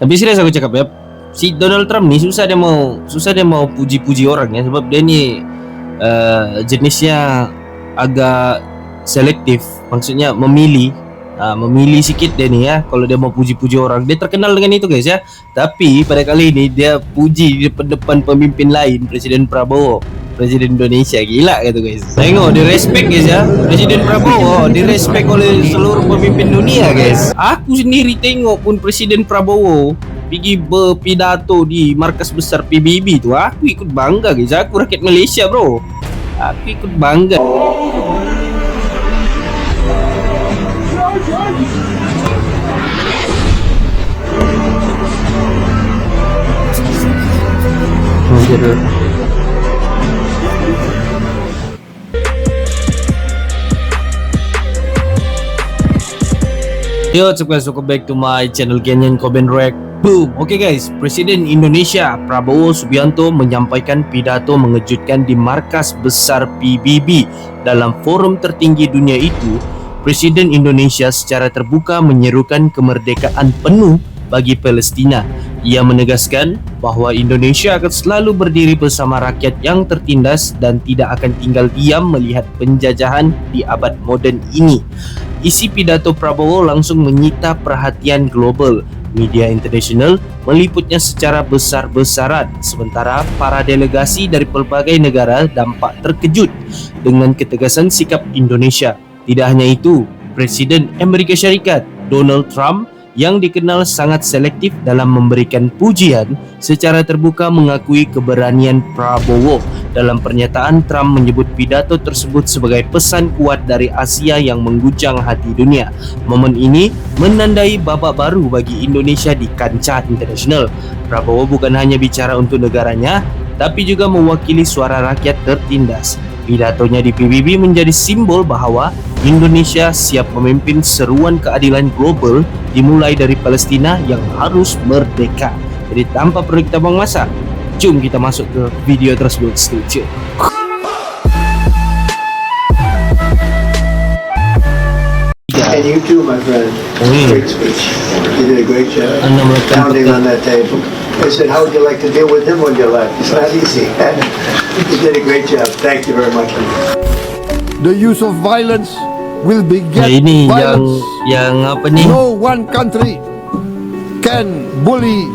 Tapi serius aku cakap ya, si Donald Trump ni susah dia mau puji-puji orang ya, sebab dia ni jenisnya agak selektif, maksudnya memilih sikit dia ni ya. Kalau dia mau puji-puji orang, dia terkenal dengan itu guys ya. Tapi pada kali ini dia puji di depan pemimpin lain, Presiden Prabowo, Presiden Indonesia. Gila gitu guys. Tengok dia respect guys ya. Presiden Prabowo di respect oleh seluruh pemimpin dunia guys. Aku sendiri tengok pun Presiden Prabowo pergi berpidato di markas besar PBB tu, aku ikut bangga guys. Aku rakyat Malaysia bro, aku ikut bangga. Yo, welcome back to my channel Kenyan Koben Rek. Boom. Okay guys, Presiden Indonesia Prabowo Subianto menyampaikan pidato mengejutkan di markas besar PBB. Dalam forum tertinggi dunia itu, Presiden Indonesia secara terbuka menyerukan kemerdekaan penuh bagi Palestina. Ia menegaskan bahawa Indonesia akan selalu berdiri bersama rakyat yang tertindas dan tidak akan tinggal diam melihat penjajahan di abad moden ini. Isi pidato Prabowo langsung menyita perhatian global. Media internasional meliputnya secara besar-besaran, sementara para delegasi dari pelbagai negara nampak terkejut dengan ketegasan sikap Indonesia. Tidak hanya itu, Presiden Amerika Syarikat Donald Trump yang dikenal sangat selektif dalam memberikan pujian secara terbuka mengakui keberanian Prabowo. Dalam pernyataan, Trump menyebut pidato tersebut sebagai pesan kuat dari Asia yang mengguncang hati dunia. Momen ini menandai babak baru bagi Indonesia di kancah internasional. Prabowo bukan hanya bicara untuk negaranya, tapi juga mewakili suara rakyat tertindas. Pidatonya di PBB menjadi simbol bahawa Indonesia siap memimpin seruan keadilan global dimulai dari Palestina yang harus merdeka. Jadi tanpa perlu kita buang masa, jom kita masuk ke video tersebut. Stay tune. And you too, my friend. Great speech. You did a great job. Pounding on that table. I said, how would you like to deal with him on your left? It's not easy. You did a great job. Thank you very much. The use of violence will beget ini violence. yang apa nih? No one country can bully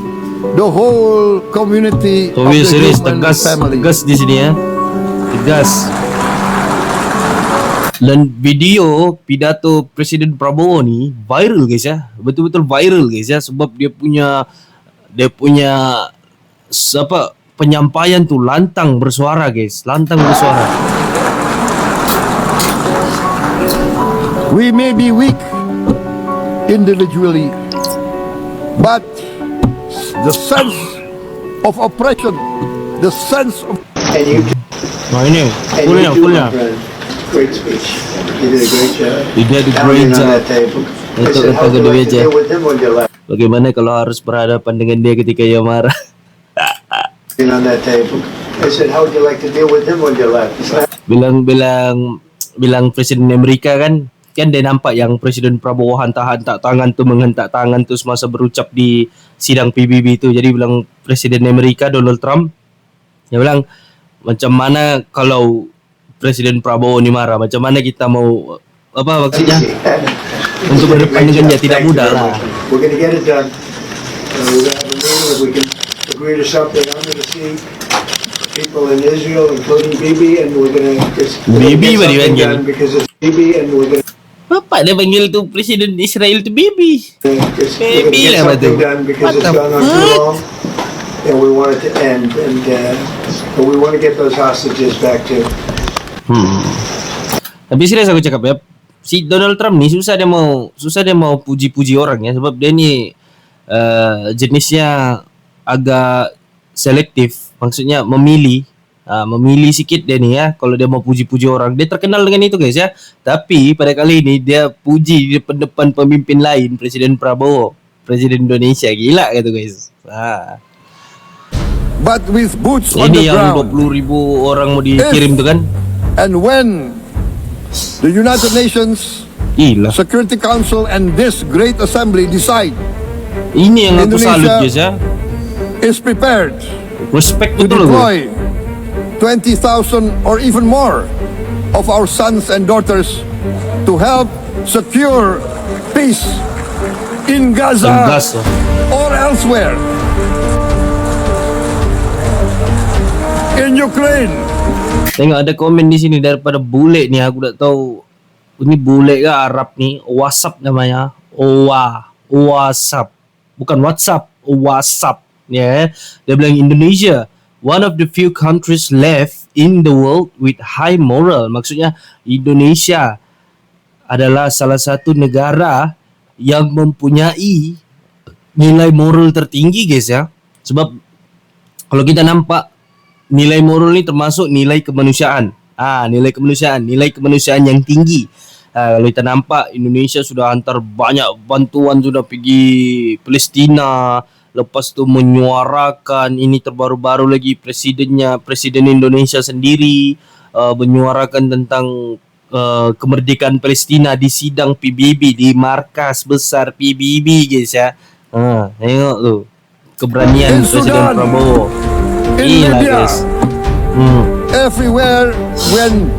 the whole community of the serius, human family. tegas di sini ya. Tegas. Dan video pidato Presiden Prabowo ni viral guys ya. Betul-betul viral guys ya, sebab dia punya penyampaian tu lantang bersuara guys, lantang bersuara. We may be weak individually, but the sense of oppression, the sense of Ini fullnya. Great speech. You did a great job. You did a great Pounding on job. that table. I Untuk said, how would you like to meja. deal with him on your left? Bagaimana kalau harus berhadapan dengan dia ketika ia marah? On that table. I said, how would you like to deal with him on your left? It's not bilang Presiden Amerika kan dia nampak yang Presiden Prabowo menghentak tangan tu semasa berucap di sidang PBB tu. Jadi bilang Presiden Amerika Donald Trump, dia bilang macam mana kalau Presiden Prabowo ni marah, macam mana kita mau apa maksudnya untuk berdepan dengan dia, tidak mudah lah. We're going to get it done. We're going to have a meeting if we can agree to something. I'm going to see people in Israel, including Bibi, and we're going to get Bibi something done because it's Bibi, and we're going to Bapak dia panggil tu Presiden Israel tu Bibi. Bibi get lah something betul. done because What it's the gone on too fuck? long, and we want it to end. And but we want to get those hostages back too. Tapi serius aku cakap ya, si Donald Trump ni susah dia mau puji-puji orang ya, sebab dia ni jenisnya agak selektif, maksudnya memilih sikit dia ni ya. Kalau dia mau puji-puji orang, dia terkenal dengan itu guys ya. Tapi pada kali ini dia puji di depan pemimpin lain, Presiden Prabowo, Presiden Indonesia. Gila gitu guys. but with boots on Ini the yang ground. 20,000 orang mau dikirim tu kan. And when the United Nations Gila. Security Council and this great assembly decide Ini yang aku salut Indonesia guys ya. is prepared Respect to betul loh. deploy 20,000 or even more of our sons and daughters to help secure peace in Gaza Gas. or elsewhere. In Ukraine, Tengok ada komen di sini daripada bule nih, aku tak tahu ini bule ke Arab nih. WhatsApp namanya. WhatsApp. Bukan WhatsApp, WhatsApp. Ya. Dia bilang Indonesia one of the few countries left in the world with high moral. Maksudnya Indonesia adalah salah satu negara yang mempunyai nilai moral tertinggi guys ya. Sebab kalau kita nampak nilai moral ni termasuk nilai kemanusiaan. Nilai kemanusiaan yang tinggi. Kalau kita nampak Indonesia sudah hantar banyak bantuan, sudah pergi Palestina, lepas tu menyuarakan ini terbaru-baru lagi presiden Indonesia sendiri menyuarakan tentang kemerdekaan Palestina di sidang PBB, di markas besar PBB guys ya. Tengok tu keberanian In Presiden Sudan, Prabowo. in Gila Libya, guys. everywhere when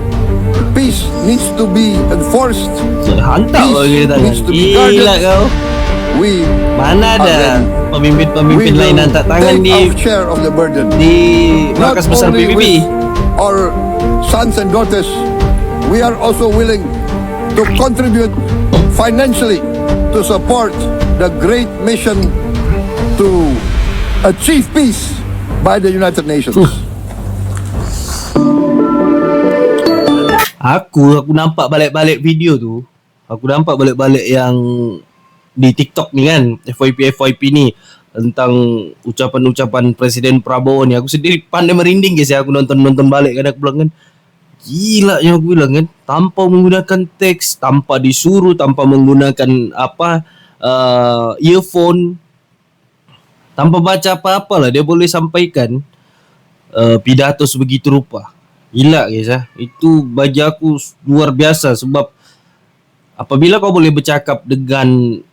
peace needs to be enforced, Hantar Peace kita needs to be gila guarded. kau. we Mana ada pemimpin-pemimpin will lain hantar tangan take di our share of the burden. Not markas besar only PBB. with our sons and daughters, we are also willing to contribute financially to support the great mission to achieve peace by the United Nations. Aku nampak balik-balik video tu. Aku nampak balik-balik yang di TikTok ni kan, FYP ni tentang ucapan-ucapan Presiden Prabowo ni. Aku sendiri pandai merinding guys ya. Aku nonton balik kan, aku bilang kan, gila yang aku bilang kan, tanpa menggunakan teks, tanpa disuruh, tanpa menggunakan earphone, tanpa baca apa-apa lah, dia boleh sampaikan pidato sebegitu rupa. Gila guys ya. Itu bagi aku luar biasa. Sebab apabila kau boleh bercakap dengan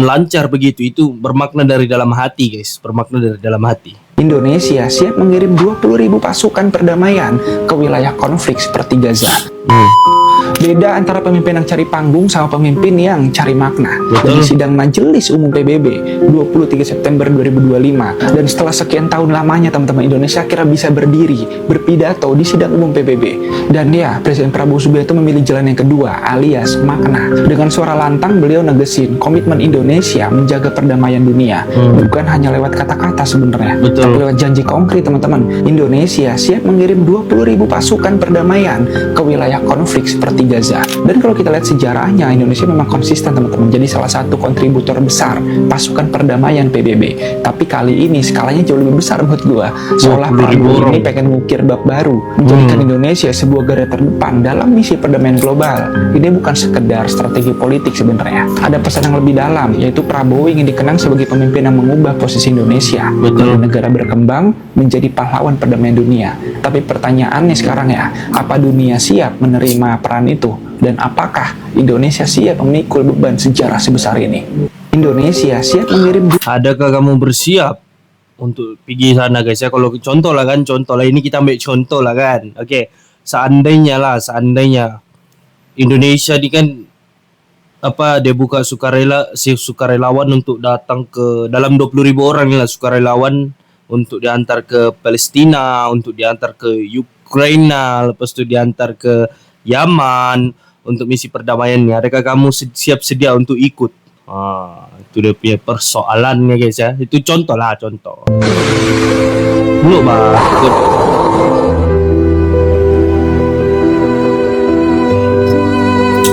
lancar begitu, itu bermakna dari dalam hati guys. Bermakna dari dalam hati. Indonesia siap mengirim 20.000 pasukan perdamaian ke wilayah konflik seperti Gaza. Beda antara pemimpin yang cari panggung sama pemimpin yang cari makna. Dari sidang Majelis Umum PBB 23 September 2025, dan setelah sekian tahun lamanya teman-teman, Indonesia akhirnya bisa berdiri berpidato di sidang umum PBB. Dan ya, Presiden Prabowo Subianto memilih jalan yang kedua, alias makna. Dengan suara lantang beliau negesin komitmen Indonesia menjaga perdamaian dunia, bukan hanya lewat kata-kata sebenarnya, tapi lewat janji konkret teman-teman. Indonesia siap mengirim 20.000 pasukan perdamaian ke wilayah konflik seperti Gaza. Dan kalau kita lihat sejarahnya, Indonesia memang konsisten teman-teman, jadi salah satu kontributor besar pasukan perdamaian PBB. Tapi kali ini skalanya jauh lebih besar menurut gua. Seolah Prabowo ini pengen ngukir bab baru, menjadikan Indonesia sebuah garda terdepan dalam misi perdamaian global. Ini bukan sekedar strategi politik sebenarnya. Ada pesan yang lebih dalam, yaitu Prabowo ingin dikenang sebagai pemimpin yang mengubah posisi Indonesia dari negara berkembang menjadi pahlawan perdamaian dunia. Tapi pertanyaannya sekarang ya, apa dunia siap menerima peran itu? Dan apakah Indonesia siap memikul beban sejarah sebesar ini? Indonesia siap mengirim... Adakah kamu bersiap untuk pergi sana guys ya? Kalau contoh lah ini kita ambil contoh lah kan. Okey, seandainya Indonesia ni kan dia buka sukarelawan untuk datang ke dalam 20.000 orang ni lah, sukarelawan untuk diantar ke Palestina, untuk diantar ke Ukraina, lepas tu diantar ke Yaman untuk misi perdamaian ni. Adakah kamu siap sedia untuk ikut? Itu dia punya persoalannya guys ya. Itu contoh. Belum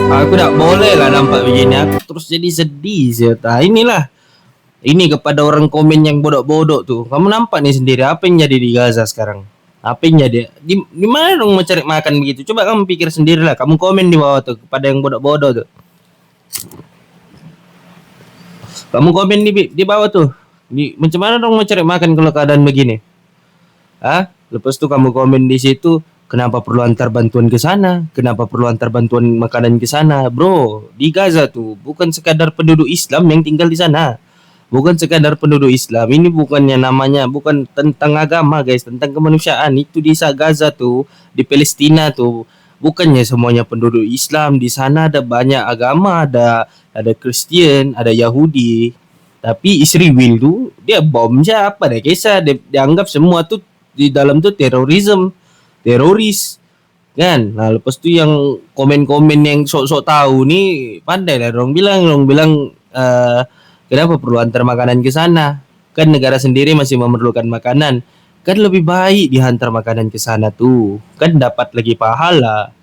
aku tak boleh lah nampak begini. Aku terus jadi sedih siapa. Ini kepada orang komen yang bodoh-bodoh tuh. Kamu nampak nih sendiri apa yang jadi di Gaza sekarang. Apa yang jadi? Di mana dong mencari makan begitu? Coba kamu pikir sendirilah. Kamu komen di bawah tuh kepada yang bodoh-bodoh tuh. Kamu komen di bawah tuh. Macam mana dong mencari makan kalau keadaan begini? Lepas tu kamu komen di situ, kenapa perlu antar bantuan ke sana? Kenapa perlu antar bantuan makanan ke sana? Bro, di Gaza tuh bukan sekadar penduduk Islam yang tinggal di sana. bukan sekadar penduduk Islam. Ini bukannya namanya bukan tentang agama guys, tentang kemanusiaan. Itu di Gaza tuh, di Palestina tuh, bukannya semuanya penduduk Islam. Di sana ada banyak agama, ada Kristen, ada Yahudi. Tapi Israel tuh dia bom siapa deh kisah, dia dianggap semua tuh di dalam tuh teroris kan. Nah lepas tu yang komen-komen yang sok-sok tahu nih pandai lah orang bilang kenapa perlu antar makanan ke sana, kan negara sendiri masih memerlukan makanan, kan lebih baik dihantar makanan ke sana tuh, kan dapat lagi pahala,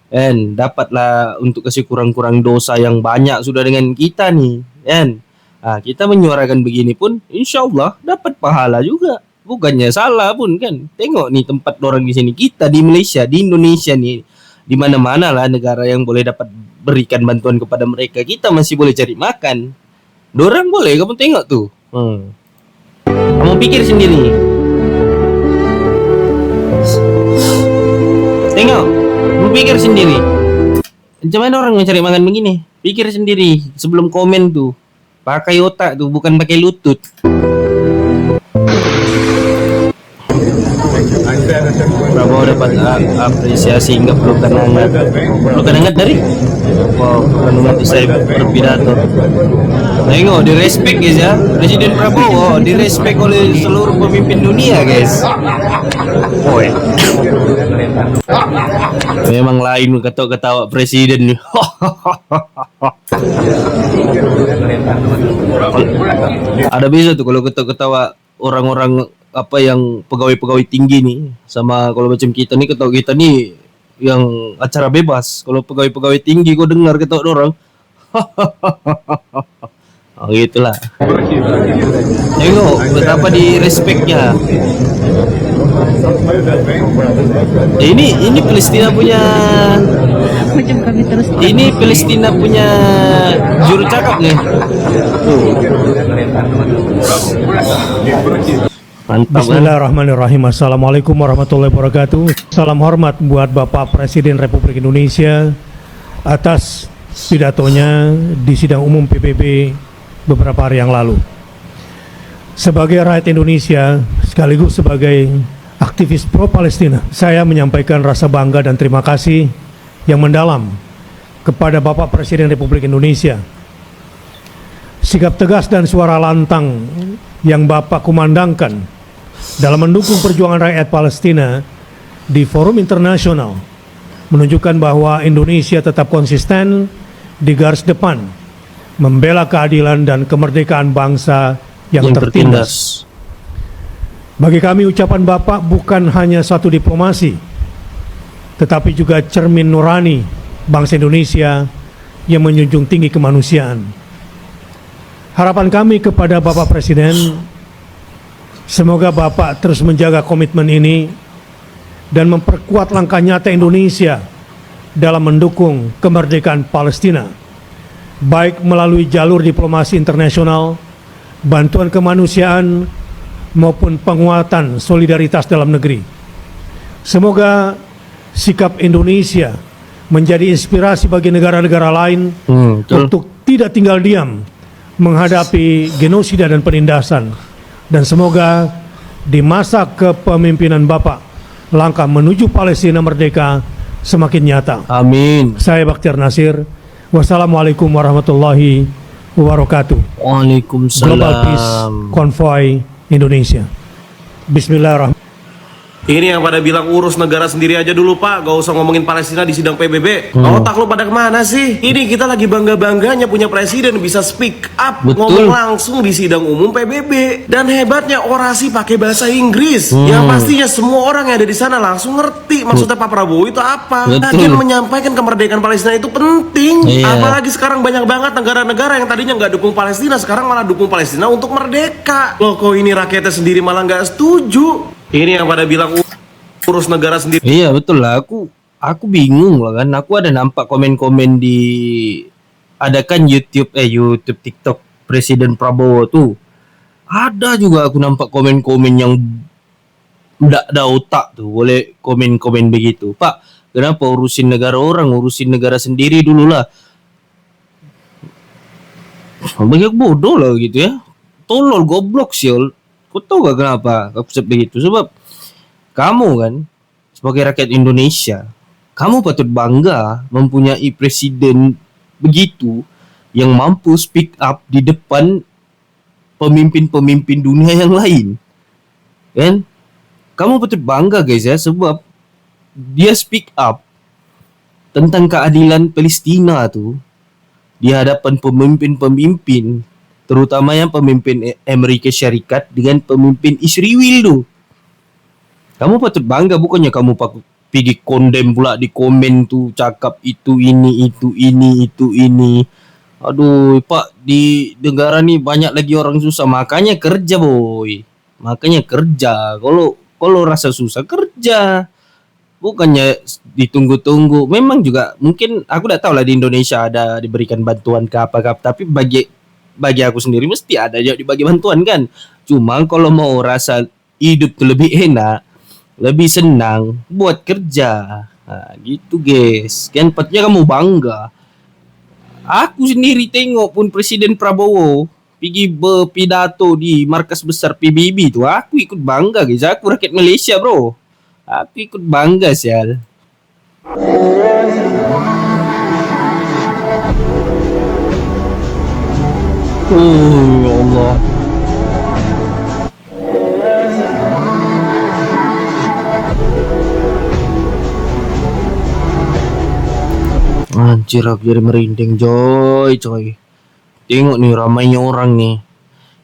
kan dapatlah untuk kasih kurang-kurang dosa yang banyak sudah dengan kita nih kan. Nah, kita menyuarakan begini pun insya Allah dapat pahala juga. Bukannya salah pun kan. Tengok nih tempat orang di sini, kita di Malaysia, di Indonesia nih, di mana-mana lah negara yang boleh dapat berikan bantuan kepada mereka, kita masih boleh cari makan. Dorang boleh, kamu tengok tuh. Kamu pikir sendiri. Tengok, kamu pikir sendiri. Macam mana orang mencari makan begini? Pikir sendiri sebelum komen tuh. Pakai otak tuh, bukan pakai lutut. Prabowo dapat apresiasi hingga pelukan hangat. Pelukan hangat dari? Wow, pelukan usai berpidato. Tengok, direspek guys ya. Presiden Prabowo direspek oleh seluruh pemimpin dunia guys. Woi. Memang lain ketawa-ketawa presiden nih. Ada bisa tuh kalau ketawa-ketawa orang-orang apa yang pegawai-pegawai tinggi nih, sama kalau macam kita nih ketawa kita nih yang acara bebas. Kalau pegawai-pegawai tinggi kau dengar ketawa orang. Oh gitulah. Tengok betapa di respeknya. Ini Palestina punya ini Palestina punya juru cakap nih. Mantap. Bismillahirrahmanirrahim. Assalamualaikum warahmatullahi wabarakatuh. Salam hormat buat Bapak Presiden Republik Indonesia atas pidatonya di sidang umum PBB beberapa hari yang lalu. Sebagai rakyat Indonesia sekaligus sebagai aktivis pro Palestina, saya menyampaikan rasa bangga dan terima kasih yang mendalam kepada Bapak Presiden Republik Indonesia. Sikap tegas dan suara lantang yang Bapak kumandangkan dalam mendukung perjuangan rakyat Palestina di forum internasional menunjukkan bahwa Indonesia tetap konsisten di garis depan membela keadilan dan kemerdekaan bangsa yang tertindas. Bagi kami ucapan Bapak bukan hanya satu diplomasi, tetapi juga cermin nurani bangsa Indonesia yang menjunjung tinggi kemanusiaan. Harapan kami kepada Bapak Presiden, semoga Bapak terus menjaga komitmen ini dan memperkuat langkah nyata Indonesia dalam mendukung kemerdekaan Palestina, baik melalui jalur diplomasi internasional, bantuan kemanusiaan, maupun penguatan solidaritas dalam negeri. Semoga sikap Indonesia menjadi inspirasi bagi negara-negara lain untuk tidak tinggal diam menghadapi genosida dan penindasan. Dan semoga di masa kepemimpinan Bapak, langkah menuju Palestina merdeka semakin nyata. Amin. Saya Bakhtiar Nasir. Wassalamualaikum warahmatullahi wabarakatuh. Waalaikumsalam. Global Peace Convoy Indonesia. Bismillahirrahmanirrahim. Ini yang pada bilang urus negara sendiri aja dulu Pak, gak usah ngomongin Palestina di sidang PBB. Otak lu pada kemana sih? Ini kita lagi bangga-bangganya punya presiden bisa speak up, ngomong langsung di sidang umum PBB. Dan hebatnya orasi pakai bahasa Inggris, yang pastinya semua orang yang ada di sana langsung ngerti maksudnya Pak Prabowo itu apa. Dan menyampaikan kemerdekaan Palestina itu penting. Apalagi sekarang banyak banget negara-negara yang tadinya nggak dukung Palestina, sekarang malah dukung Palestina untuk merdeka. Loh kok ini rakyatnya sendiri malah nggak setuju? Ini yang pada bilang urus negara sendiri. Iya betul lah, aku bingung lah kan. Aku ada nampak komen-komen di adakan YouTube TikTok Presiden Prabowo tuh. Ada juga aku nampak komen-komen yang nggak ada otak tuh, boleh komen-komen begitu. Pak, kenapa urusin negara orang, urusin negara sendiri dulu lah. Banyak bodoh lah gitu ya. tolol goblok siol. Kau tahu gak kenapa aku seperti itu? Sebab kamu kan sebagai rakyat Indonesia, kamu patut bangga mempunyai presiden begitu yang mampu speak up di depan pemimpin-pemimpin dunia yang lain. Kan? Kamu patut bangga guys ya, sebab dia speak up tentang keadilan Palestina tuh di hadapan pemimpin-pemimpin, terutama yang pemimpin Amerika Syarikat dengan pemimpin Israel tuh. Kamu patut bangga, bukannya kamu pergi kondem pula di komen tuh, cakap itu ini. Aduh, Pak, di negara nih banyak lagi orang susah, makanya kerja, boy. Makanya kerja. Kalau rasa susah kerja. Bukannya ditunggu-tunggu. Memang juga mungkin aku tidak tahu lah di Indonesia ada diberikan bantuan ke apa, tapi bagi aku sendiri mesti ada juga dibagi bantuan kan. Cuma kalau mau rasa hidup tuh lebih enak, lebih senang, buat kerja. Nah, gitu guys. Kan patutnya kamu bangga. Aku sendiri tengok pun Presiden Prabowo pergi berpidato di markas besar PBB tu, aku ikut bangga guys. Aku rakyat Malaysia bro. Aku ikut bangga sial. Ya Allah. Anjir, aku jadi merinding coy. Tengok nih ramainya orang nih.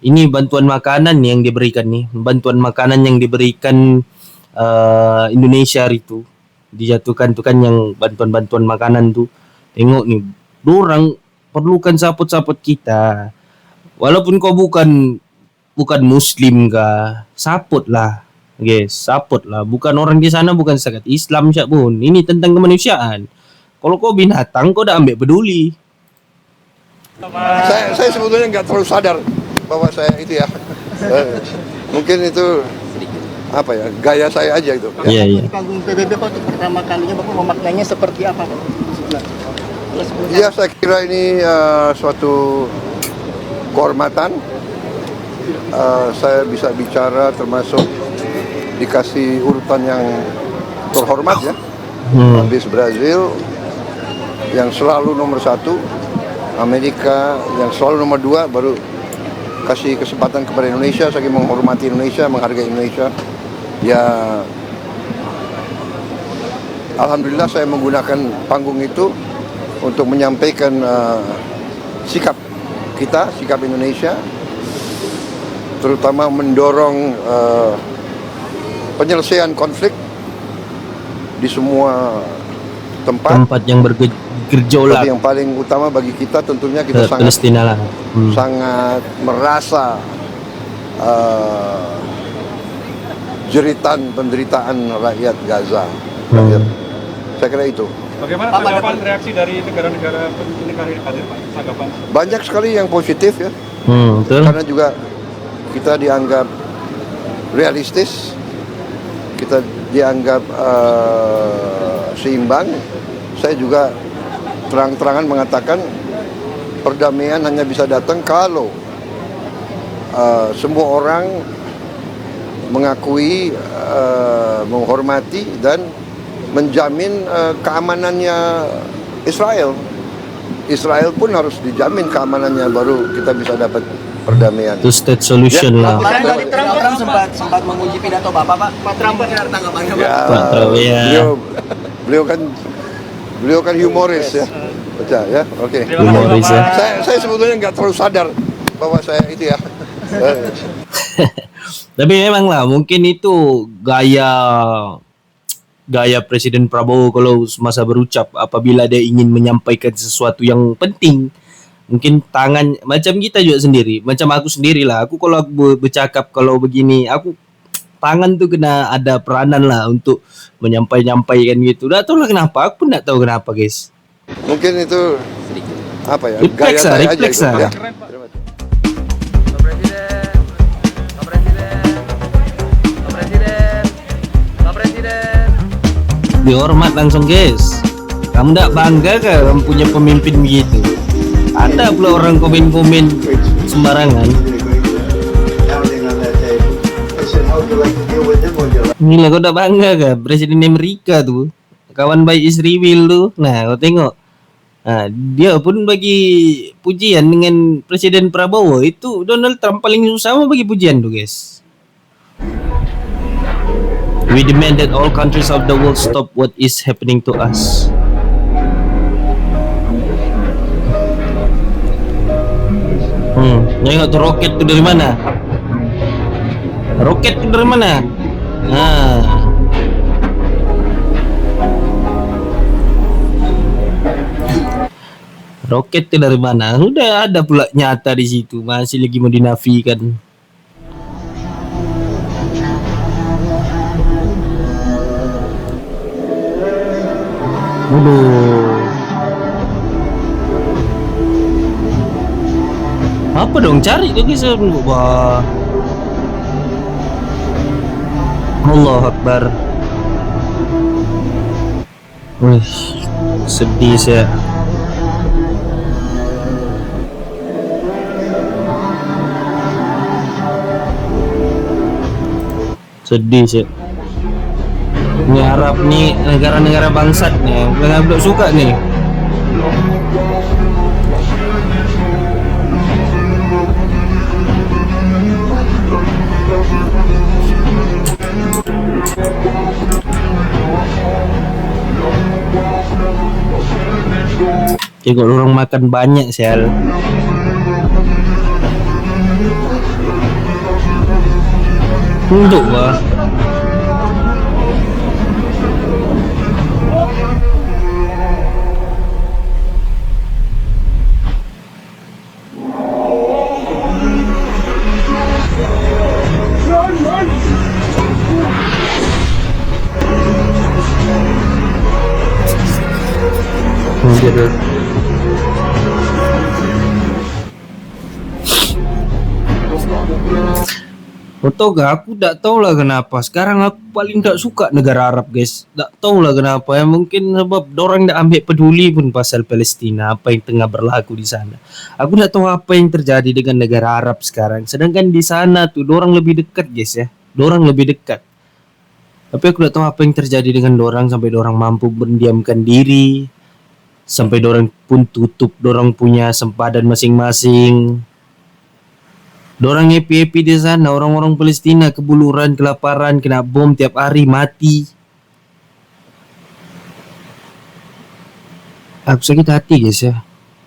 Ini bantuan makanan yang diberikan nih. Bantuan makanan yang diberikan Indonesia itu. Dijatuhkan tuh kan yang bantuan-bantuan makanan tuh. Tengok nih, dorang perlukan support kita. Walaupun kau bukan muslim kah, support lah. Guys, support lah. Bukan orang di sana bukan sangat Islam siap pun. Ini tentang kemanusiaan. Kalau kau binatang, kau dah ambil peduli. Saya sebetulnya nggak terlalu sadar bahwa saya itu ya. Mungkin itu apa ya, gaya saya aja itu. Iya, iya. Di panggung PBB Pak, untuk pertama kalinya Bapak memaknainya seperti apa Pak? Ya, saya kira ini suatu kehormatan. Saya bisa bicara termasuk dikasih urutan yang terhormat ya. Habis Brazil yang selalu nomor 1, Amerika yang selalu nomor 2, baru kasih kesempatan kepada Indonesia. Saya menghormati Indonesia, menghargai Indonesia. Ya, alhamdulillah saya menggunakan panggung itu untuk menyampaikan sikap kita, sikap Indonesia, terutama mendorong penyelesaian konflik di semua tempat yang bergejolak. Tapi yang paling utama bagi kita tentunya kita sangat Palestina lah. sangat merasa jeritan penderitaan rakyat Gaza. Saya kira itu. Bagaimana tanggapan reaksi dari negara-negara negara yang hadir Pak? Tanggapan? Banyak sekali yang positif ya. Betul. Karena juga kita dianggap realistis, kita dianggap seimbang. Saya juga terang-terangan mengatakan perdamaian hanya bisa datang kalau semua orang mengakui, menghormati dan menjamin keamanannya Israel. Israel pun harus dijamin keamanannya, baru kita bisa dapat perdamaian. Two state solution lah. Tadi Trump sempat menguji pidato Bapak Pak. Pak Trump benar tanggapannya Pak? Ya, Pak Trump, ya. beliau kan humoris ya. Baca ya. Oke. Humoris ya. Saya sebetulnya nggak terlalu sadar bahwa saya itu ya. Tapi memang lah mungkin itu gaya Presiden Prabowo kalau semasa berucap apabila dia ingin menyampaikan sesuatu yang penting. Mungkin tangan macam kita juga sendiri, macam aku sendirilah. Aku kalau aku bercakap kalau begini, aku tangan tuh kena ada peranan lah untuk menyampaikan gitu. Dah tahu lah kenapa, aku pun tak tahu kenapa guys. Mungkin itu apa ya? Refleks Gaya lah, saya refleks aja itu. lah. Ya. Dihormat langsung guys. Kamu tak bangga ke kamu punya pemimpin begitu? Ada pula orang komen-komen sembarangan. Gila, kau udah bangga gak? Presiden Amerika tuh, kawan baik Israel tuh. Nah, kau tengok. Nah, dia pun bagi pujian dengan Presiden Prabowo. Itu Donald Trump paling sama bagi pujian tuh, guys. We demand that all countries of the world stop what is happening to us. Tengok tuh roket tuh dari mana? Roket tuh dari mana? Nah. Roket itu dari mana? Udah ada pula nyata di situ, masih lagi mau dinafikan. Apa dong cari tuh guys? Wah. Allah Akbar. Wih, sedih saya. Sedih sih. Ini Arab nih, negara-negara bangsat nih, nggak suka nih. Tengok orang makan banyak sel. Untuk lah. Betul gak? Aku tak tahu lah kenapa. Sekarang aku paling tak suka negara Arab, guys. Tak tahu lah kenapa. Ya mungkin sebab dorang tak ambil peduli pun pasal Palestina, apa yang tengah berlaku di sana. Aku tak tahu apa yang terjadi dengan negara Arab sekarang. Sedangkan di sana tuh dorang lebih dekat, guys ya. Dorang lebih dekat. Tapi aku tak tahu apa yang terjadi dengan dorang sampai dorang mampu mendiamkan diri, sampai dorang pun tutup dorang punya sempadan masing-masing. Dorang happy-happy di sana, orang-orang Palestina kebuluran, kelaparan, kena bom tiap hari, mati. Aku sakit hati guys ya.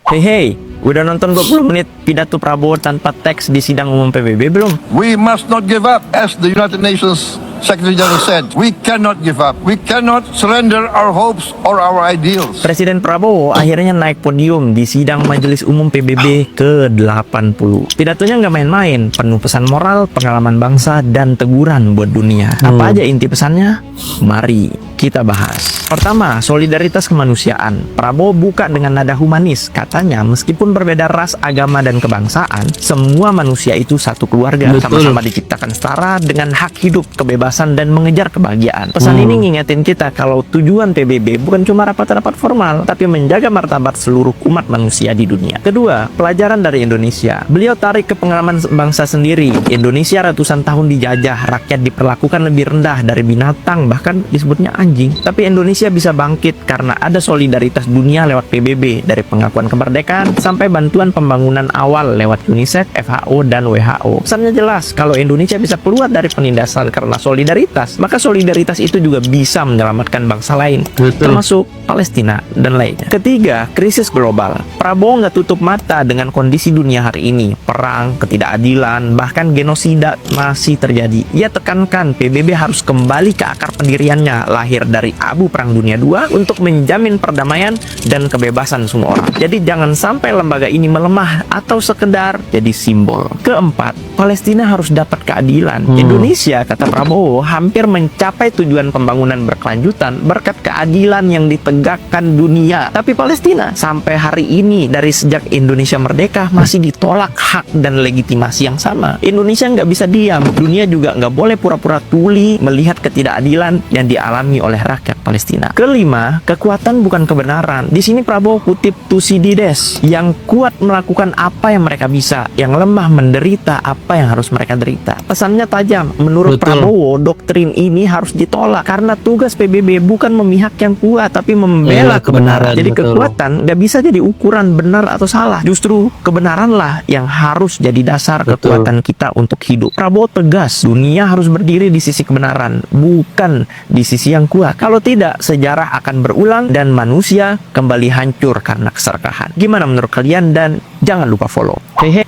Hey, udah nonton 20 menit pidato Prabowo tanpa teks di sidang umum PBB belum? We must not give up. As the United Nations Secretary General said, we cannot give up. We cannot surrender our hopes or our ideals. Presiden Prabowo akhirnya naik podium di sidang Majelis Umum PBB ke-80. Pidatonya nggak main-main, penuh pesan moral, pengalaman bangsa, dan teguran buat dunia. Apa aja inti pesannya? Mari kita bahas. Pertama, solidaritas kemanusiaan. Prabowo buka dengan nada humanis. Katanya, meskipun berbeda ras, agama, dan kebangsaan, semua manusia itu satu keluarga, sama-sama diciptakan setara dengan hak hidup, kebebasan, dan mengejar kebahagiaan. Pesan ini ngingetin kita kalau tujuan PBB bukan cuma rapat-rapat formal, tapi menjaga martabat seluruh umat manusia di dunia. Kedua, pelajaran dari Indonesia. Beliau tarik ke pengalaman bangsa sendiri. Indonesia ratusan tahun dijajah, rakyat diperlakukan lebih rendah dari binatang, bahkan disebutnya anjing. Tapi Indonesia bisa bangkit karena ada solidaritas dunia lewat PBB, dari pengakuan kemerdekaan sampai bantuan pembangunan awal lewat UNICEF, FAO, dan WHO. Pesannya jelas, kalau Indonesia bisa keluar dari penindasan karena solidaritas, maka solidaritas itu juga bisa menyelamatkan bangsa lain, termasuk Palestina dan lainnya. Ketiga, krisis global. Prabowo nggak tutup mata dengan kondisi dunia hari ini. Perang, ketidakadilan, bahkan genosida masih terjadi. Ia tekankan PBB harus kembali ke akar pendiriannya, lahir dari abu Perang Dunia II, untuk menjamin perdamaian dan kebebasan semua orang. Jadi jangan sampai lembaga ini melemah atau sekedar jadi simbol. Keempat, Palestina harus dapat keadilan. Indonesia, kata Prabowo, hampir mencapai tujuan pembangunan berkelanjutan berkat keadilan yang ditegakkan dunia. Tapi Palestina sampai hari ini, dari sejak Indonesia merdeka, masih ditolak hak dan legitimasi yang sama. Indonesia nggak bisa diam. Dunia juga nggak boleh pura-pura tuli melihat ketidakadilan yang dialami oleh rakyat Palestina. Kelima, kekuatan bukan kebenaran. Di sini Prabowo kutip Thucydides, yang kuat melakukan apa yang mereka bisa, yang lemah menderita apa yang harus mereka derita. Pesannya tajam. Menurut Prabowo, Prabowo, doktrin ini harus ditolak karena tugas PBB bukan memihak yang kuat tapi membela kebenaran. Jadi kekuatan nggak bisa jadi ukuran benar atau salah. Justru kebenaranlah yang harus jadi dasar kekuatan kita untuk hidup. Prabowo tegas, dunia harus berdiri di sisi kebenaran, bukan di sisi yang kuat. Kalau tidak, sejarah akan berulang dan manusia kembali hancur karena keserakahan. Gimana menurut kalian? Dan jangan lupa follow. Hehe.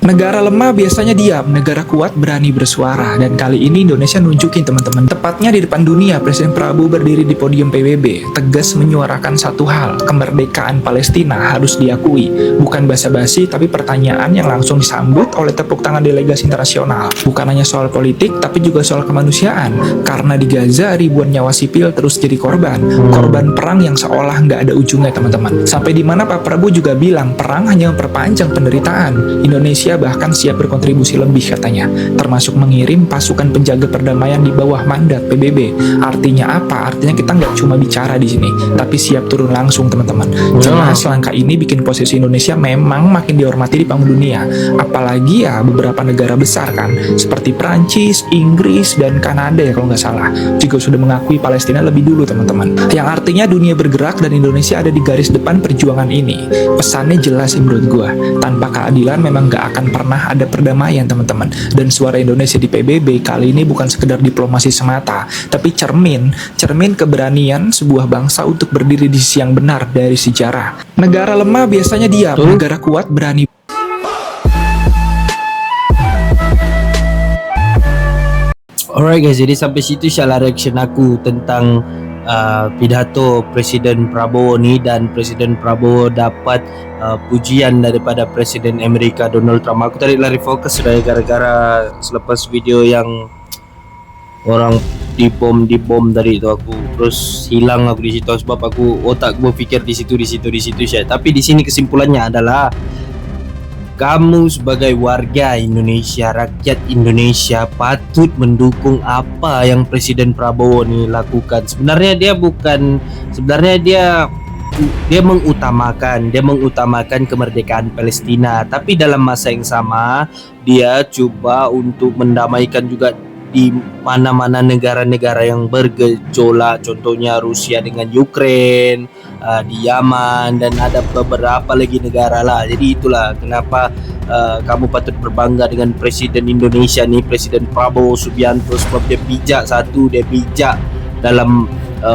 Negara lemah biasanya diam, negara kuat berani bersuara. Dan kali ini Indonesia nunjukin teman-teman. Tepatnya di depan dunia, Presiden Prabowo berdiri di podium PBB, tegas menyuarakan satu hal, kemerdekaan Palestina harus diakui. Bukan basa-basi, tapi pertanyaan yang langsung disambut oleh tepuk tangan delegasi internasional. Bukan hanya soal politik, tapi juga soal kemanusiaan. Karena di Gaza, ribuan nyawa sipil terus jadi korban. Korban perang yang seolah nggak ada ujungnya, teman-teman. Sampai di mana Pak Prabowo juga bilang, perang hanya memperpanjang penderitaan. Indonesia bahkan siap berkontribusi lebih katanya, termasuk mengirim pasukan penjaga perdamaian di bawah mandat PBB. Artinya apa? Artinya kita nggak cuma bicara di sini, tapi siap turun langsung, teman-teman. Jelas langkah ini bikin posisi Indonesia memang makin dihormati di panggung dunia. Apalagi ya beberapa negara besar kan, seperti Prancis, Inggris, dan Kanada ya kalau nggak salah, juga sudah mengakui Palestina lebih dulu, teman-teman. Yang artinya dunia bergerak dan Indonesia ada di garis depan perjuangan ini. Pesannya jelas sih menurut gua, tanpa keadilan memang nggak akan pernah ada perdamaian, teman-teman. Dan suara Indonesia di PBB kali ini bukan sekedar diplomasi semata, tapi cermin keberanian sebuah bangsa untuk berdiri di sisi yang benar dari sejarah. Negara lemah biasanya diam, negara kuat berani. Alright guys, jadi sampai situ salah reaction aku tentang pidato Presiden Prabowo ni, dan Presiden Prabowo dapat pujian daripada Presiden Amerika Donald Trump. Aku tadi lari fokus sudah gara-gara selepas video yang orang dibom tadi itu, aku terus hilang aku di situ sebab aku otak gue pikir di situ ya. Tapi di sini kesimpulannya adalah kamu sebagai warga Indonesia, rakyat Indonesia patut mendukung apa yang Presiden Prabowo ini lakukan. Sebenarnya dia mengutamakan kemerdekaan Palestina, tapi dalam masa yang sama dia coba untuk mendamaikan juga di mana-mana negara-negara yang bergejolak, contohnya Rusia dengan Ukraine, di Yaman, dan ada beberapa lagi negara lah. Jadi itulah kenapa kamu patut berbangga dengan Presiden Indonesia nih, Presiden Prabowo Subianto, sebab dia bijak. Satu, dia bijak dalam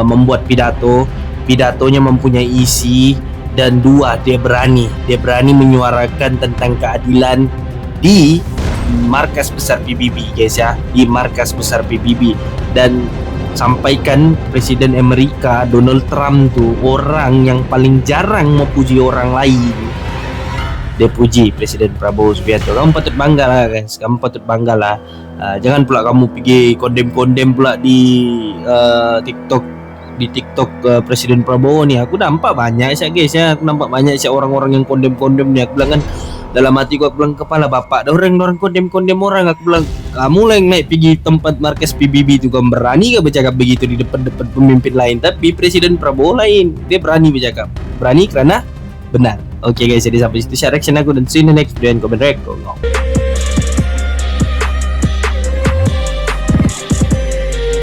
membuat pidatonya mempunyai isi, dan dua, dia berani menyuarakan tentang keadilan di markas besar PBB guys ya, di markas besar PBB. Dan sampaikan Presiden Amerika Donald Trump tuh orang yang paling jarang memuji orang lain, dia puji Presiden Prabowo Subianto. Kamu patut bangga lah guys, kamu patut bangga lah. Jangan pula kamu pergi kondem pula di TikTok Presiden Prabowo nih. Aku nampak banyak sih guys ya, aku nampak banyak sih orang-orang yang kondem nih. Aku bilang kan dalam hati aku bilang, kepala bapak ada orang kondem orang. Aku bilang, kamu lah yang naik pergi tempat markas PBB itu, kamu berani gak bercakap begitu di depan pemimpin lain? Tapi Presiden Prabowo lain, dia berani bercakap, berani karena benar. Oke guys, jadi sampai situ share reaction aku, dan see you in the next video and comment.